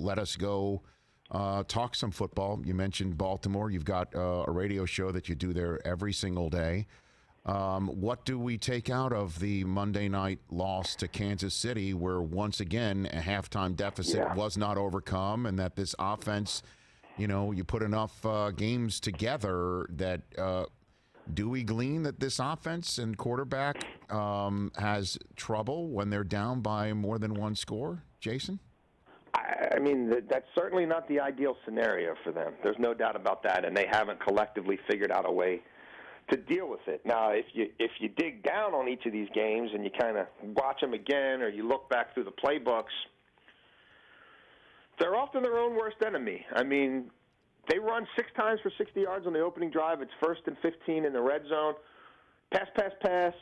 let us go talk some football. You mentioned Baltimore. You've got a radio show that you do there every single day. What do we take out of the Monday night loss to Kansas City, where once again a halftime deficit was not overcome, and that this offense, you put enough games together that do we glean that this offense and quarterback has trouble when they're down by more than one score, Jason? I mean, that's certainly not the ideal scenario for them. There's no doubt about that, and they haven't collectively figured out a way to deal with it. Now, if you dig down on each of these games and you kind of watch them again or you look back through the playbooks, they're often their own worst enemy. I mean, they run 6 times for 60 yards on the opening drive. It's 1st and 15 in the red zone. Pass, pass, pass,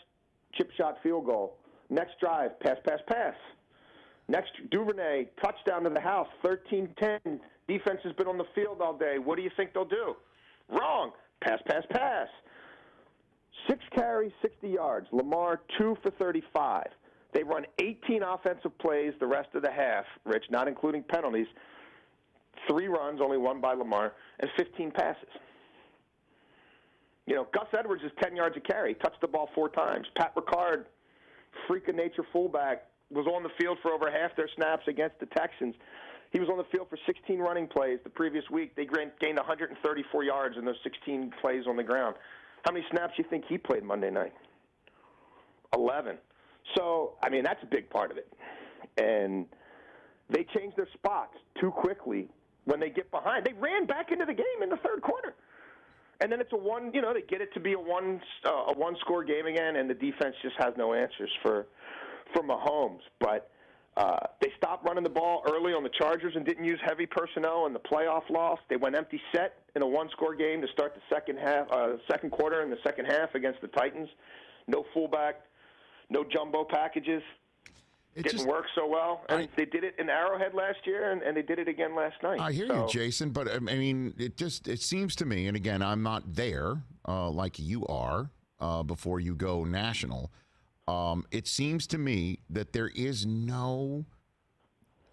chip shot, field goal. Next drive, pass, pass, pass. Next, Duvernay, touchdown to the house, 13-10. Defense has been on the field all day. What do you think they'll do? Wrong. Pass, pass, pass. 6 carries, 60 yards. Lamar, 2 for 35. They run 18 offensive plays the rest of the half, Rich, not including penalties. 3 runs, only 1 by Lamar, and 15 passes. Gus Edwards is 10 yards a carry. Touched the ball 4 times. Pat Ricard, freak of nature fullback, was on the field for over half their snaps against the Texans. He was on the field for 16 running plays the previous week. They gained 134 yards in those 16 plays on the ground. How many snaps do you think he played Monday night? 11. So, I mean, that's a big part of it. And they changed their spots too quickly when they get behind. They ran back into the game in the third quarter. And then it's they get it to be a one-score game again, and the defense just has no answers for Mahomes. But they stopped running the ball early on the Chargers and didn't use heavy personnel in the playoff loss. They went empty set in a one-score game to start the second quarter and the second half against the Titans. No fullback, no jumbo packages. Didn't work so well. And they did it in Arrowhead last year, and they did it again last night. I hear you, Jason, but I mean, it seems to me, and again, I'm not there like you are before you go national. It seems to me that there is no,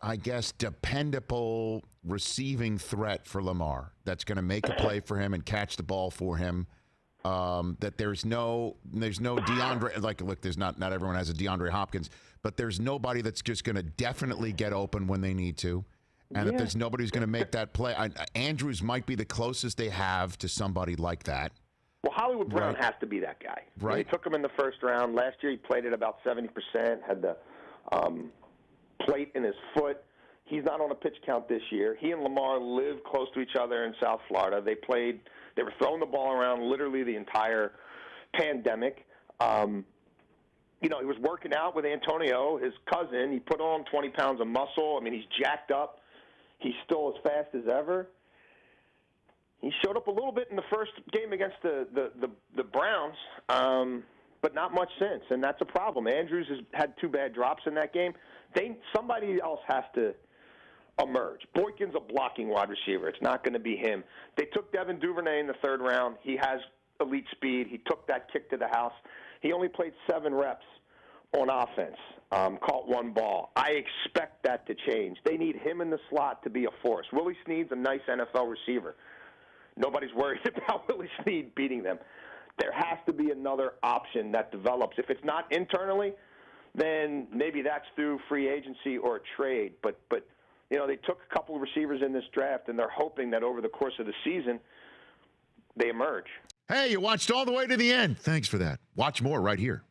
I guess, dependable receiving threat for Lamar that's going to make a play for him and catch the ball for him. That there's no DeAndre, look, there's not everyone has a DeAndre Hopkins, but there's nobody that's just going to definitely get open when they need to. And that there's nobody who's going to make that play. Andrews might be the closest they have to somebody like that. Well, Hollywood Brown has to be that guy. Right. They took him in the first round. Last year he played at about 70%, had the plate in his foot. He's not on a pitch count this year. He and Lamar live close to each other in South Florida. They were throwing the ball around literally the entire pandemic. He was working out with Antonio, his cousin. He put on 20 pounds of muscle. I mean, he's jacked up. He's still as fast as ever. He showed up a little bit in the first game against the Browns, but not much since, and that's a problem. Andrews has had 2 bad drops in that game. Somebody else has to emerge. Boykin's a blocking wide receiver. It's not going to be him. They took Devin Duvernay in the third round. He has elite speed. He took that kick to the house. He only played 7 reps on offense, caught 1 ball. I expect that to change. They need him in the slot to be a force. Willie Snead's a nice NFL receiver. Nobody's worried about Willie Snead beating them. There has to be another option that develops. If it's not internally, then maybe that's through free agency or a trade. But they took a couple of receivers in this draft, and they're hoping that over the course of the season they emerge. Hey, you watched all the way to the end. Thanks for that. Watch more right here.